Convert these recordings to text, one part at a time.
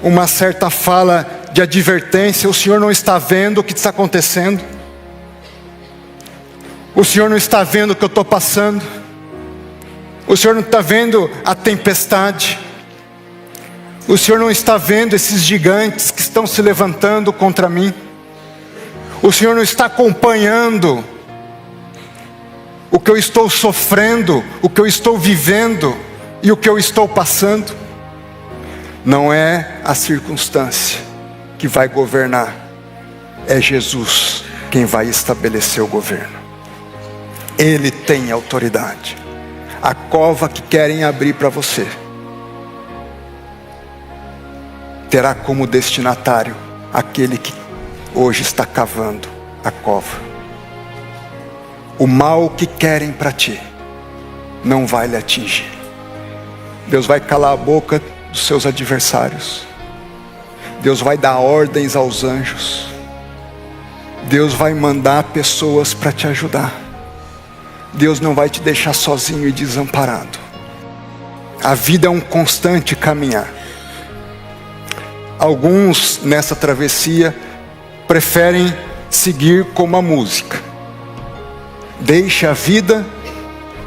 uma certa fala de advertência. O Senhor não está vendo o que está acontecendo? O Senhor não está vendo o que eu estou passando? O Senhor não está vendo a tempestade? O Senhor não está vendo esses gigantes que estão se levantando contra mim? O Senhor não está acompanhando o que eu estou sofrendo, o que eu estou vivendo e o que eu estou passando? Não é a circunstância que vai governar, é Jesus quem vai estabelecer o governo. Ele tem autoridade. A cova que querem abrir para você terá como destinatário aquele que hoje está cavando a cova. O mal que querem para ti não vai lhe atingir. Deus vai calar a boca dos seus adversários. Deus vai dar ordens aos anjos. Deus vai mandar pessoas para te ajudar. Deus não vai te deixar sozinho e desamparado. A vida é um constante caminhar. Alguns nessa travessia preferem seguir como a música. Deixa a vida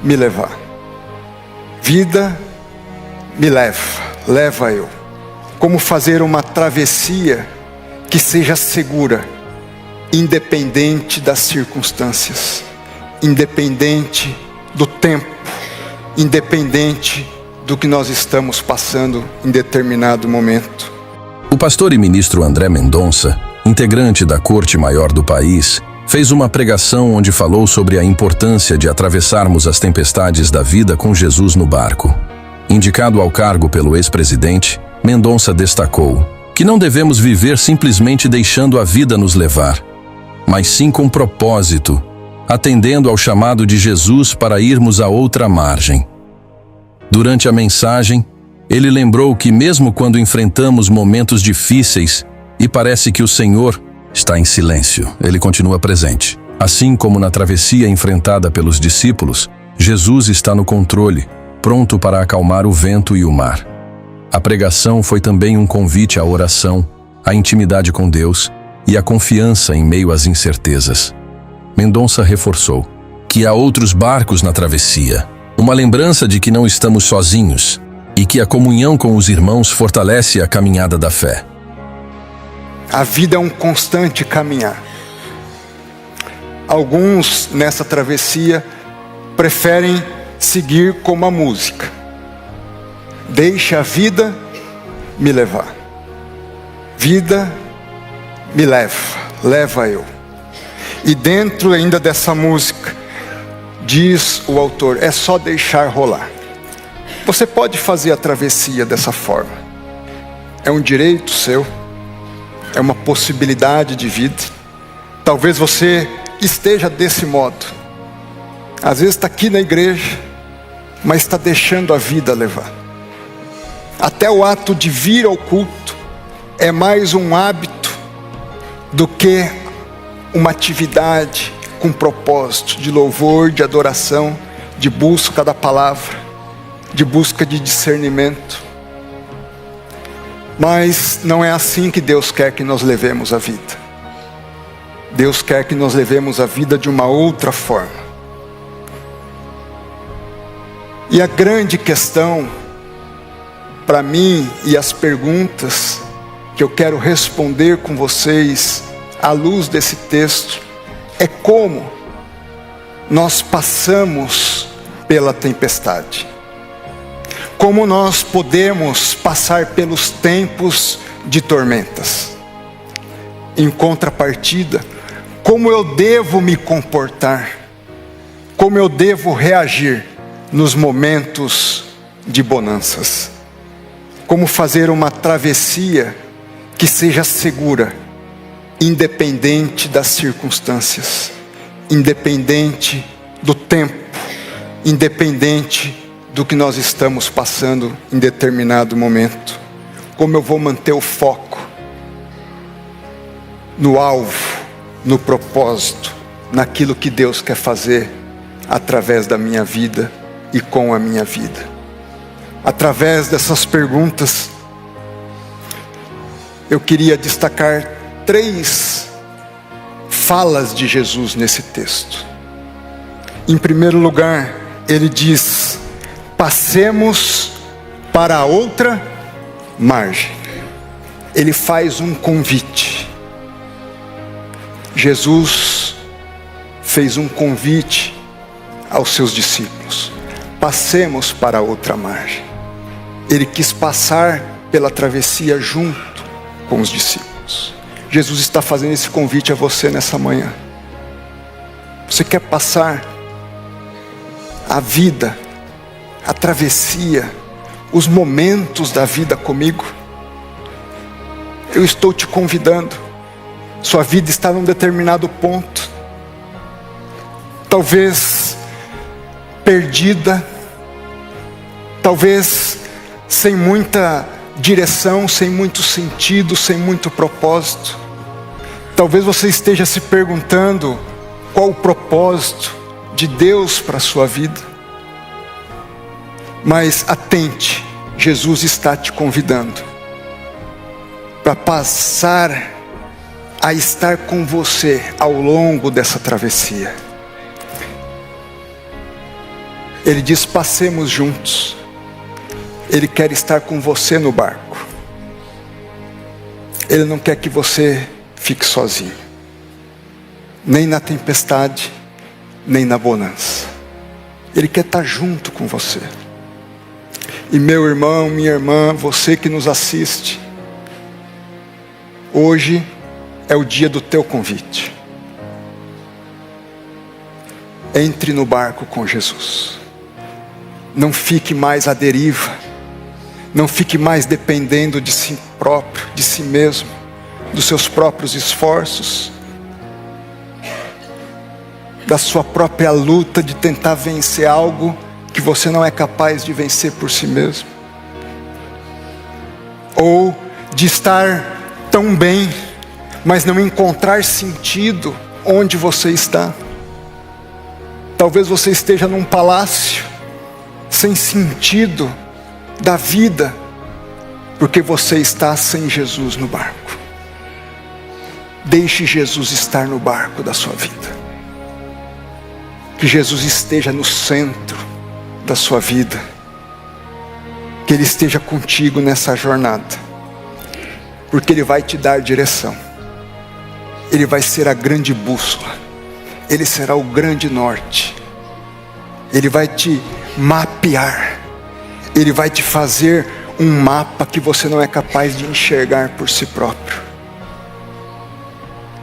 me levar. Vida me leva, leva eu. Como fazer uma travessia que seja segura, independente das circunstâncias, independente do tempo, independente do que nós estamos passando em determinado momento. O pastor e ministro André Mendonça, integrante da Corte Maior do país, fez uma pregação onde falou sobre a importância de atravessarmos as tempestades da vida com Jesus no barco. Indicado ao cargo pelo ex-presidente, Mendonça destacou que não devemos viver simplesmente deixando a vida nos levar, mas sim com propósito, atendendo ao chamado de Jesus para irmos a outra margem. Durante a mensagem, ele lembrou que mesmo quando enfrentamos momentos difíceis e parece que o Senhor está em silêncio, ele continua presente. Assim como na travessia enfrentada pelos discípulos, Jesus está no controle, pronto para acalmar o vento e o mar. A pregação foi também um convite à oração, à intimidade com Deus e à confiança em meio às incertezas. Mendonça reforçou que há outros barcos na travessia, uma lembrança de que não estamos sozinhos e que a comunhão com os irmãos fortalece a caminhada da fé. A vida é um constante caminhar. Alguns nessa travessia preferem seguir como a música. Deixa a vida me levar. Vida me leva, leva eu. E dentro ainda dessa música, diz o autor, é só deixar rolar. Você pode fazer a travessia dessa forma. É um direito seu. É uma possibilidade de vida. Talvez você esteja desse modo. Às vezes está aqui na igreja, mas está deixando a vida levar. Até o ato de vir ao culto é mais um hábito do que uma atividade com propósito de louvor, de adoração, de busca da palavra, de busca de discernimento. Mas não é assim que Deus quer que nós levemos a vida. Deus quer que nós levemos a vida de uma outra forma. E a grande questão para mim e as perguntas que eu quero responder com vocês à luz desse texto é como nós passamos pela tempestade. Como nós podemos passar pelos tempos de tormentas. Em contrapartida, como eu devo me comportar, como eu devo reagir nos momentos de bonanças. Como fazer uma travessia que seja segura, independente das circunstâncias, independente do tempo, independente do que nós estamos passando em determinado momento. Como eu vou manter o foco no alvo, no propósito, naquilo que Deus quer fazer através da minha vida e com a minha vida. Através dessas perguntas, eu queria destacar 3 falas de Jesus nesse texto. Em primeiro lugar, ele diz: passemos para a outra margem. Ele faz um convite. Jesus fez um convite aos seus discípulos: passemos para a outra margem. Ele quis passar pela travessia junto com os discípulos. Jesus está fazendo esse convite a você nessa manhã. Você quer passar a vida, a travessia, os momentos da vida comigo? Eu estou te convidando. Sua vida está num determinado ponto, talvez perdida, talvez sem muita direção, sem muito sentido, sem muito propósito. Talvez você esteja se perguntando qual o propósito de Deus para a sua vida. Mas atente, Jesus está te convidando para passar a estar com você ao longo dessa travessia. Ele diz: passemos juntos. Ele quer estar com você no barco. Ele não quer que você fique sozinho, nem na tempestade, nem na bonança. Ele quer estar junto com você. E meu irmão, minha irmã, você que nos assiste, hoje é o dia do teu convite. Entre no barco com Jesus. Não fique mais à deriva. Não fique mais dependendo de si próprio, de si mesmo, dos seus próprios esforços, da sua própria luta de tentar vencer algo que você não é capaz de vencer por si mesmo. Ou de estar tão bem, mas não encontrar sentido onde você está. Talvez você esteja num palácio, sem sentido da vida, porque você está sem Jesus no barco. Deixe Jesus estar no barco da sua vida. Que Jesus esteja no centro da sua vida. Que Ele esteja contigo nessa jornada. Porque Ele vai te dar direção. Ele vai ser a grande bússola. Ele será o grande norte. Ele vai te mapear. Ele vai te fazer um mapa que você não é capaz de enxergar por si próprio.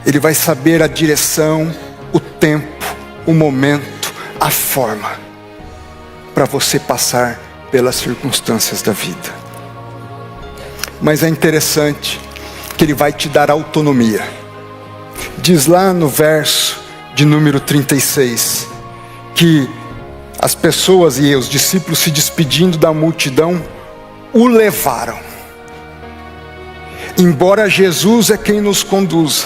Ele vai saber a direção, o tempo, o momento, a forma para você passar pelas circunstâncias da vida. Mas é interessante que Ele vai te dar autonomia. Diz lá no verso de número 36 que as pessoas e os discípulos, se despedindo da multidão, o levaram. Embora Jesus é quem nos conduza,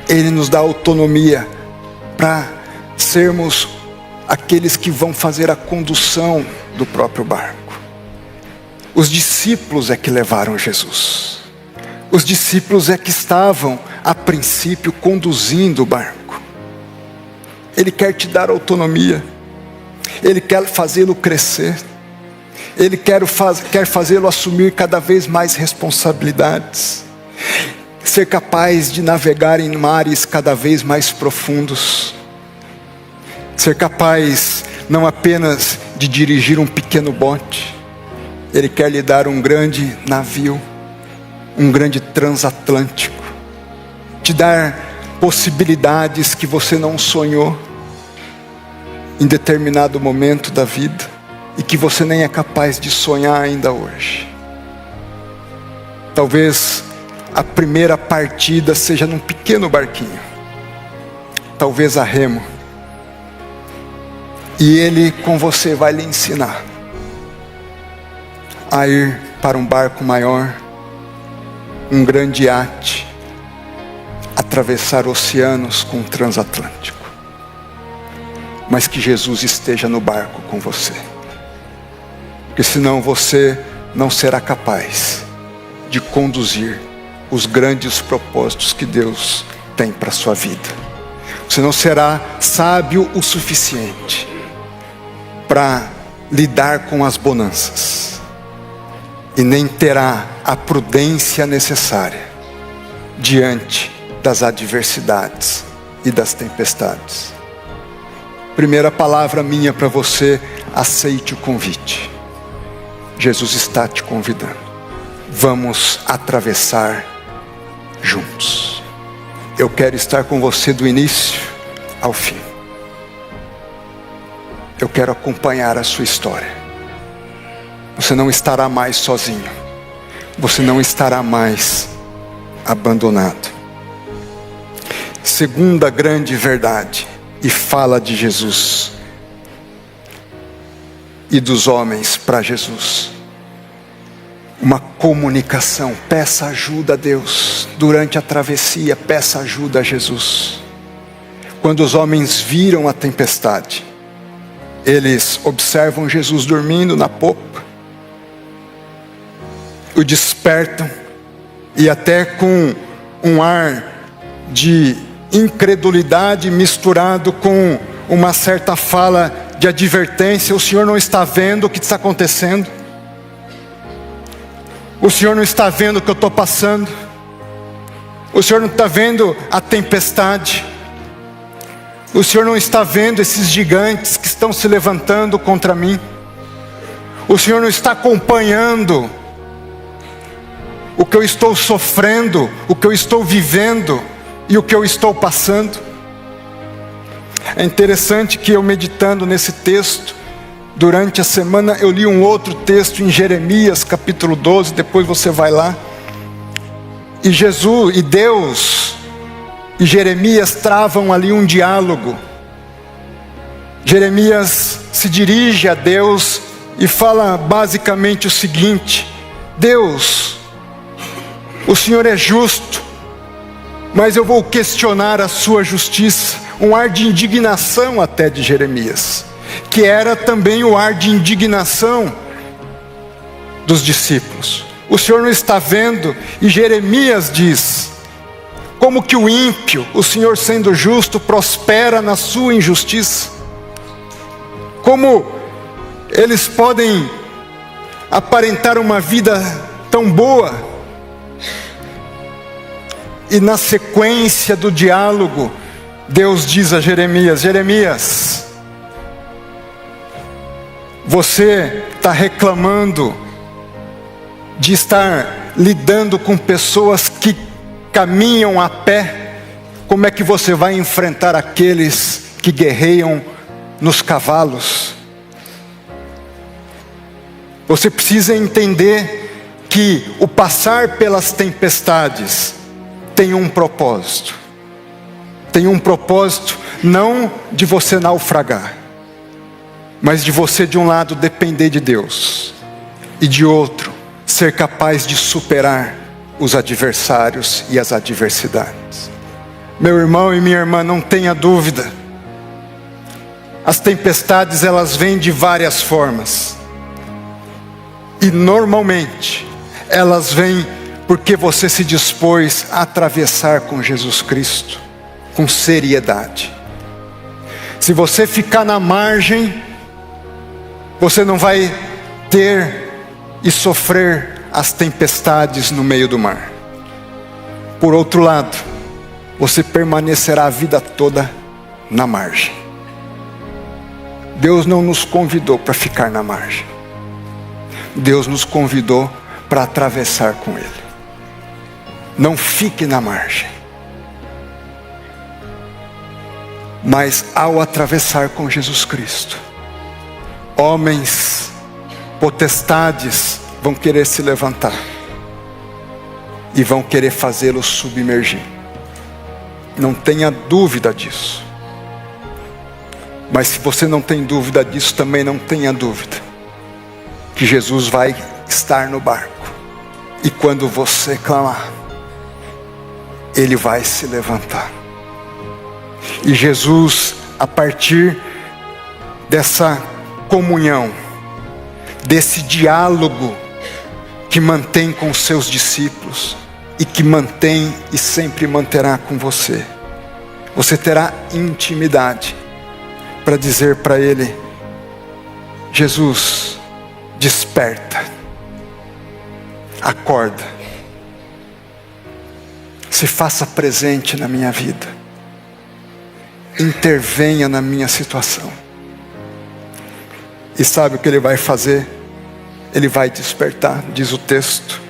Ele nos dá autonomia para sermos aqueles que vão fazer a condução do próprio barco. Os discípulos é que levaram Jesus. Os discípulos é que estavam, a princípio, conduzindo o barco. Ele quer te dar autonomia. Ele quer fazê-lo crescer. Ele quer fazê-lo assumir cada vez mais responsabilidades. Ser capaz de navegar em mares cada vez mais profundos. Ser capaz não apenas de dirigir um pequeno bote. Ele quer lhe dar um grande navio, um grande transatlântico. Te dar possibilidades que você não sonhou em determinado momento da vida e que você nem é capaz de sonhar ainda hoje. Talvez a primeira partida seja num pequeno barquinho, talvez a remo, e Ele com você vai lhe ensinar a ir para um barco maior, um grande iate, atravessar oceanos com um transatlântico. Mas que Jesus esteja no barco com você, porque senão você não será capaz de conduzir os grandes propósitos que Deus tem para a sua vida. Você não será sábio o suficiente para lidar com as bonanças, e nem terá a prudência necessária diante das adversidades e das tempestades. Primeira palavra minha para você: aceite o convite. Jesus está te convidando. Vamos atravessar juntos. Eu quero estar com você do início ao fim. Eu quero acompanhar a sua história. Você não estará mais sozinho. Você não estará mais abandonado. Segunda grande verdade, e fala de Jesus e dos homens para Jesus: uma comunicação. Peça ajuda a Deus durante a travessia, peça ajuda a Jesus. Quando os homens viram a tempestade, eles observam Jesus dormindo na popa, o despertam, e até com um ar de incredulidade misturado com uma certa fala de advertência: o Senhor não está vendo o que está acontecendo? O Senhor não está vendo o que eu estou passando? O Senhor não está vendo a tempestade? O Senhor não está vendo esses gigantes que estão se levantando contra mim? O Senhor não está acompanhando o que eu estou sofrendo, o que eu estou vivendo e o que eu estou passando? É interessante que eu, meditando nesse texto, durante a semana eu li um outro texto em Jeremias capítulo 12, depois você vai lá. E Jesus e Deus e Jeremias travam ali um diálogo. Jeremias se dirige a Deus e fala basicamente o seguinte: Deus, o Senhor é justo, mas eu vou questionar a sua justiça. Um ar de indignação até de Jeremias, que era também o ar de indignação dos discípulos. O Senhor não está vendo? E Jeremias diz: como que o ímpio, o Senhor sendo justo, prospera na sua injustiça? Como eles podem aparentar uma vida tão boa? E na sequência do diálogo, Deus diz a Jeremias: Jeremias, você está reclamando de estar lidando com pessoas que caminham a pé. Como é que você vai enfrentar aqueles que guerreiam nos cavalos? Você precisa entender que o passar pelas tempestades tem um propósito. Tem um propósito não de você naufragar, mas de você, de um lado, depender de Deus, e de outro, ser capaz de superar os adversários e as adversidades. Meu irmão e minha irmã, não tenha dúvida, as tempestades elas vêm de várias formas, e normalmente elas vêm porque você se dispôs a atravessar com Jesus Cristo, com seriedade. Se você ficar na margem, você não vai ter e sofrer as tempestades no meio do mar. Por outro lado, você permanecerá a vida toda na margem. Deus não nos convidou para ficar na margem. Deus nos convidou para atravessar com Ele. Não fique na margem. Mas ao atravessar com Jesus Cristo, homens, potestades vão querer se levantar e vão querer fazê-lo submergir. Não tenha dúvida disso. Mas se você não tem dúvida disso, também não tenha dúvida que Jesus vai estar no barco, e quando você clamar, Ele vai se levantar. E Jesus, a partir dessa comunhão, desse diálogo que mantém com os seus discípulos e que mantém e sempre manterá com você. Você terá intimidade para dizer para Ele: Jesus, desperta, acorda, se faça presente na minha vida, intervenha na minha situação. E sabe o que Ele vai fazer? Ele vai despertar, diz o texto.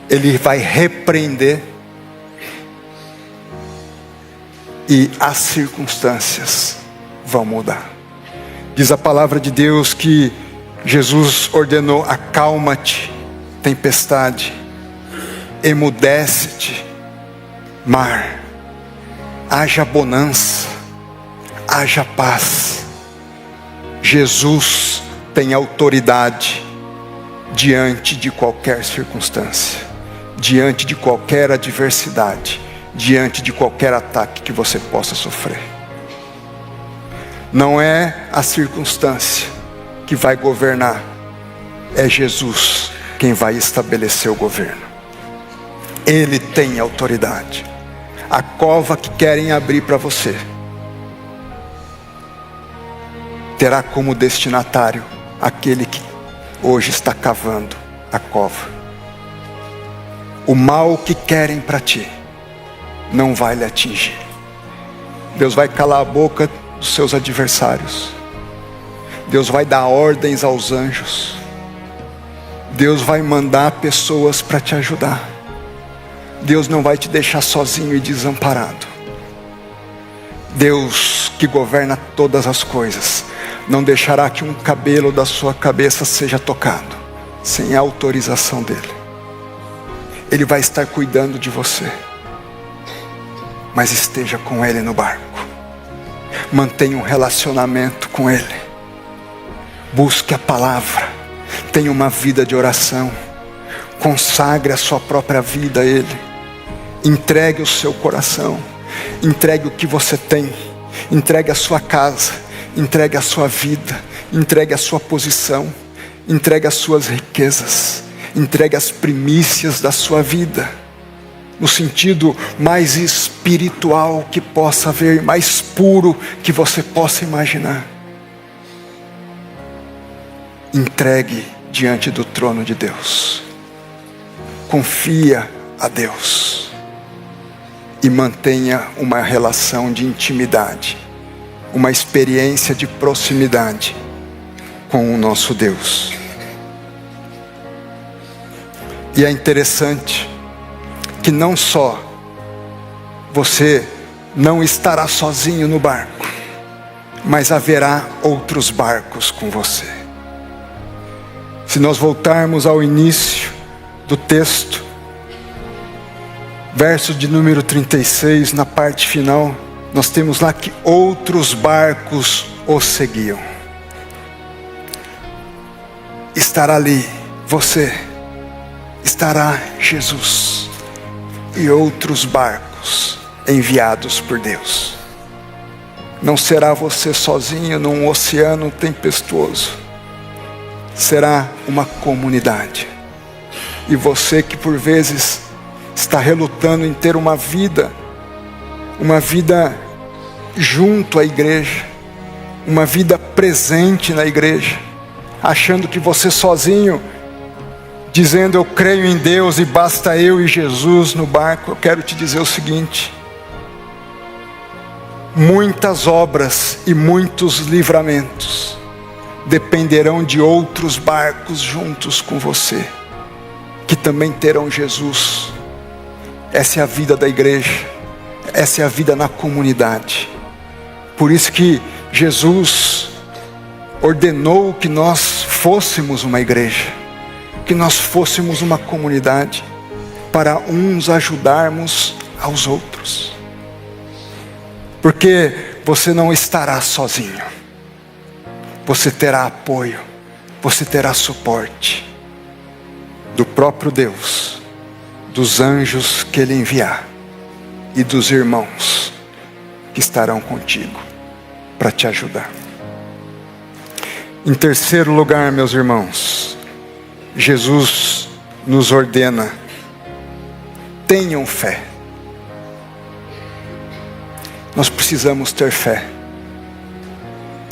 Ele vai repreender, e as circunstâncias vão mudar. Diz a palavra de Deus que Jesus ordenou: acalma-te, tempestade, emudece-te, mar, haja bonança, haja paz. Jesus tem autoridade diante de qualquer circunstância, diante de qualquer adversidade, diante de qualquer ataque que você possa sofrer. Não é a circunstância que vai governar, é Jesus quem vai estabelecer o governo. Ele tem autoridade. A cova que querem abrir para você terá como destinatário aquele que hoje está cavando a cova. O mal que querem para ti não vai lhe atingir. Deus vai calar a boca dos seus adversários. Deus vai dar ordens aos anjos. Deus vai mandar pessoas para te ajudar. Deus não vai te deixar sozinho e desamparado. Deus, que governa todas as coisas, não deixará que um cabelo da sua cabeça seja tocado sem a autorização dele. Ele vai estar cuidando de você, mas esteja com Ele no barco. Mantenha um relacionamento com Ele. Busque a palavra. Tenha uma vida de oração. Consagre a sua própria vida a Ele. Entregue o seu coração. Entregue o que você tem. Entregue a sua casa. Entregue a sua vida, entregue a sua posição, entregue as suas riquezas, entregue as primícias da sua vida, no sentido mais espiritual que possa haver, mais puro que você possa imaginar. Entregue diante do trono de Deus, confia a Deus e mantenha uma relação de intimidade, uma experiência de proximidade com o nosso Deus. E é interessante que não só você não estará sozinho no barco, mas haverá outros barcos com você. Se nós voltarmos ao início do texto, verso de número 36, na parte final, nós temos lá que outros barcos o seguiam. Estará ali você, estará Jesus e outros barcos enviados por Deus. Não será você sozinho num oceano tempestuoso. Será uma comunidade. E você que por vezes está relutando em ter uma vida junto à igreja, uma vida presente na igreja, achando que você sozinho, dizendo eu creio em Deus e basta eu e Jesus no barco. Eu quero te dizer o seguinte: muitas obras e muitos livramentos dependerão de outros barcos juntos com você, que também terão Jesus. Essa é a vida da igreja, essa é a vida na comunidade. Por isso que Jesus ordenou que nós fôssemos uma igreja, que nós fôssemos uma comunidade, para uns ajudarmos aos outros. Porque você não estará sozinho. Você terá apoio, você terá suporte do próprio Deus, dos anjos que Ele enviar e dos irmãos que estarão contigo para te ajudar. Em terceiro lugar, meus irmãos, Jesus nos ordena: tenham fé. Nós precisamos ter fé.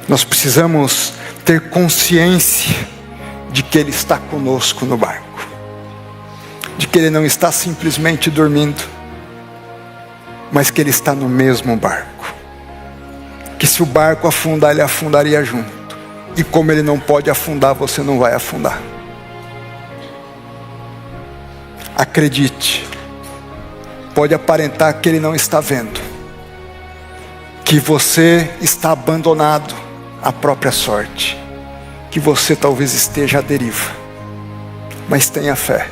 Nós precisamos ter consciência de que Ele está conosco no barco. De que Ele não está simplesmente dormindo, mas que Ele está no mesmo barco. Que se o barco afundar, Ele afundaria junto. E como Ele não pode afundar, você não vai afundar. Acredite. Pode aparentar que Ele não está vendo, que você está abandonado à própria sorte, que você talvez esteja à deriva, mas tenha fé,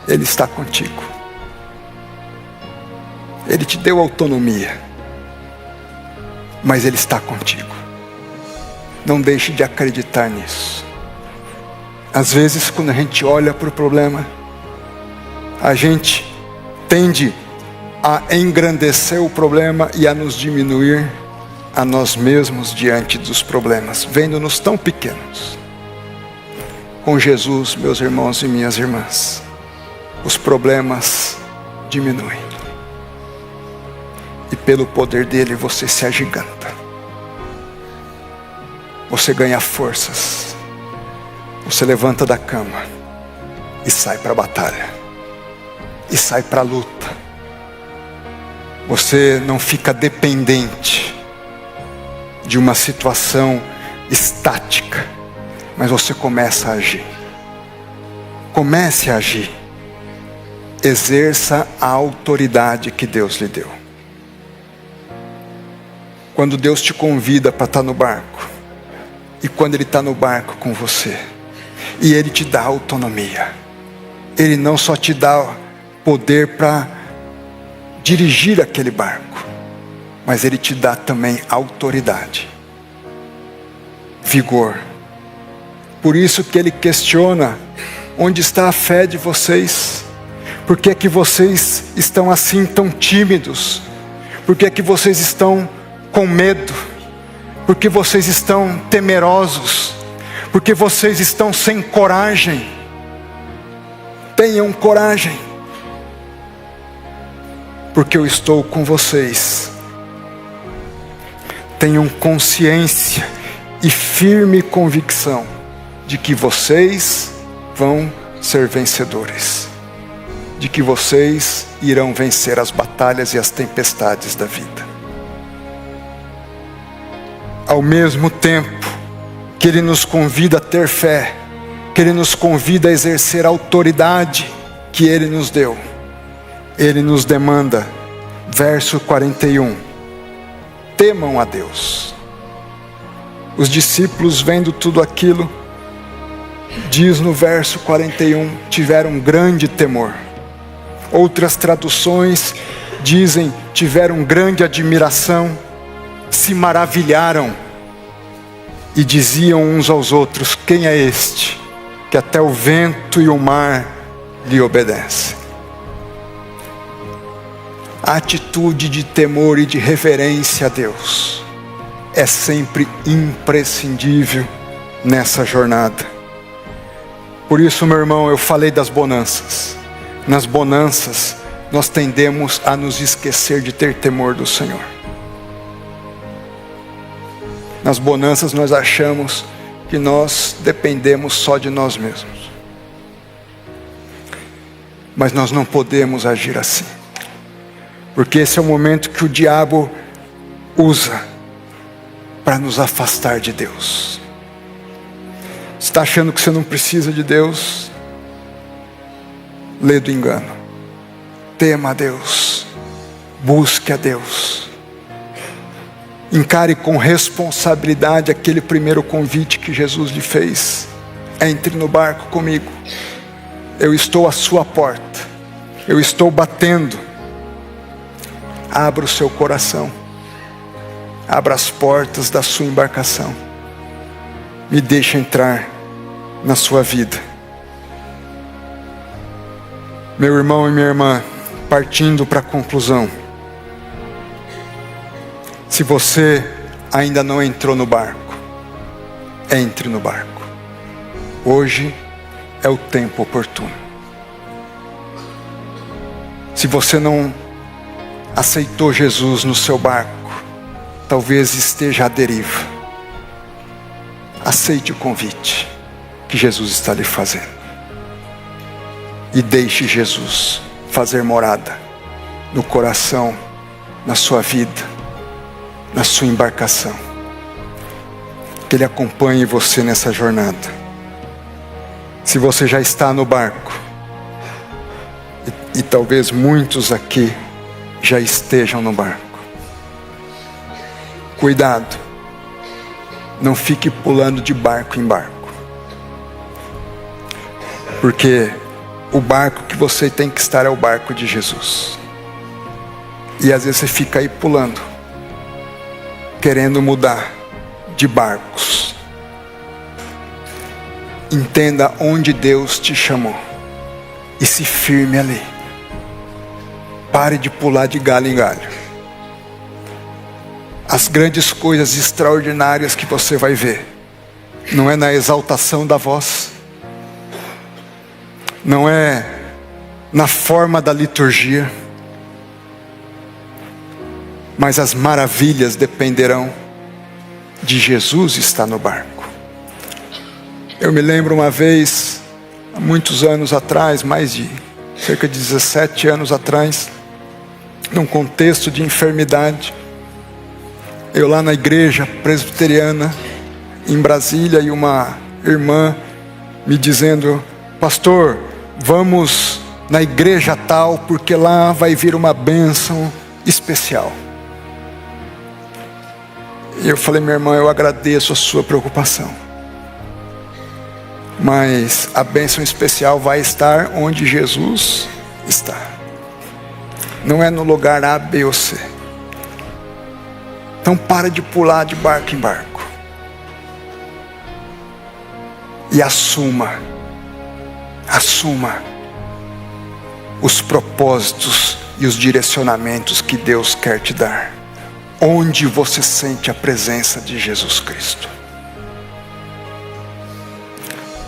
Ele está contigo. Ele te deu autonomia, mas Ele está contigo. Não deixe de acreditar nisso. Às vezes, quando a gente olha para o problema, a gente tende a engrandecer o problema e a nos diminuir a nós mesmos diante dos problemas, vendo-nos tão pequenos. Com Jesus, meus irmãos e minhas irmãs, os problemas diminuem. E pelo poder dele você se agiganta. Você ganha forças. Você levanta da cama e sai para a batalha. E sai para a luta. Você não fica dependente de uma situação estática, mas você começa a agir. Comece a agir. Exerça a autoridade que Deus lhe deu. Quando Deus te convida para estar no barco, e quando Ele está no barco com você, e Ele te dá autonomia, Ele não só te dá poder para dirigir aquele barco, mas Ele te dá também autoridade, vigor. Por isso que Ele questiona: onde está a fé de vocês? Por que é que vocês estão assim tão tímidos? Por que é que vocês estão com medo? Por que vocês estão temerosos? Por que vocês estão sem coragem? Tenham coragem, porque eu estou com vocês. Tenham consciência e firme convicção de que vocês vão ser vencedores, de que vocês irão vencer as batalhas e as tempestades da vida. Ao mesmo tempo que Ele nos convida a ter fé, que Ele nos convida a exercer a autoridade que Ele nos deu, Ele nos demanda, verso 41, temam a Deus. Os discípulos, vendo tudo aquilo, diz no verso 41, tiveram grande temor. Outras traduções dizem, tiveram grande admiração, se maravilharam e diziam uns aos outros: quem é este, que até o vento e o mar lhe obedecem? A atitude de temor e de reverência a Deus é sempre imprescindível nessa jornada. Por isso, meu irmão, eu falei das bonanças. Nas bonanças, nós tendemos a nos esquecer de ter temor do Senhor. Nas bonanças, nós achamos que nós dependemos só de nós mesmos. Mas nós não podemos agir assim. Porque esse é o momento que o diabo usa para nos afastar de Deus. Você está achando que você não precisa de Deus? Lê do engano. Tema a Deus. Busque a Deus. Encare com responsabilidade aquele primeiro convite que Jesus lhe fez. Entre no barco comigo. Eu estou à sua porta. Eu estou batendo. Abra o seu coração. Abra as portas da sua embarcação. Me deixe entrar na sua vida. Meu irmão e minha irmã, partindo para a conclusão. Se você ainda não entrou no barco, entre no barco. Hoje é o tempo oportuno. Se você não aceitou Jesus no seu barco, talvez esteja à deriva. Aceite o convite que Jesus está lhe fazendo. E deixe Jesus fazer morada no coração, na sua vida, na sua embarcação. Que Ele acompanhe você nessa jornada. Se você já está no barco, e talvez muitos aqui já estejam no barco, cuidado, não fique pulando de barco em barco, porque o barco que você tem que estar é o barco de Jesus. E às vezes você fica aí pulando, querendo mudar de barcos. Entenda onde Deus te chamou e se firme ali. Pare de pular de galho em galho. As grandes coisas extraordinárias que você vai ver, não é na exaltação da voz, não é na forma da liturgia, mas as maravilhas dependerão de Jesus estar no barco. Eu me lembro uma vez, há muitos anos atrás, mais de cerca de 17 anos atrás, num contexto de enfermidade, eu lá na igreja presbiteriana em Brasília, e uma irmã me dizendo: pastor, vamos na igreja tal, porque lá vai vir uma bênção especial. E eu falei: minha irmã, eu agradeço a sua preocupação, mas a bênção especial vai estar onde Jesus está. Não é no lugar A, B ou C. Então para de pular de barco em barco. E assuma os propósitos e os direcionamentos que Deus quer te dar. Onde você sente a presença de Jesus Cristo.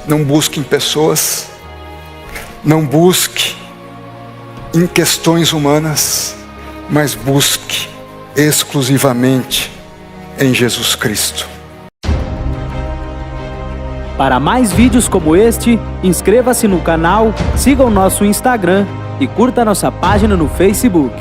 Não busque em pessoas, não busque em questões humanas, mas busque exclusivamente em Jesus Cristo. Para mais vídeos como este, inscreva-se no canal, siga o nosso Instagram e curta nossa página no Facebook.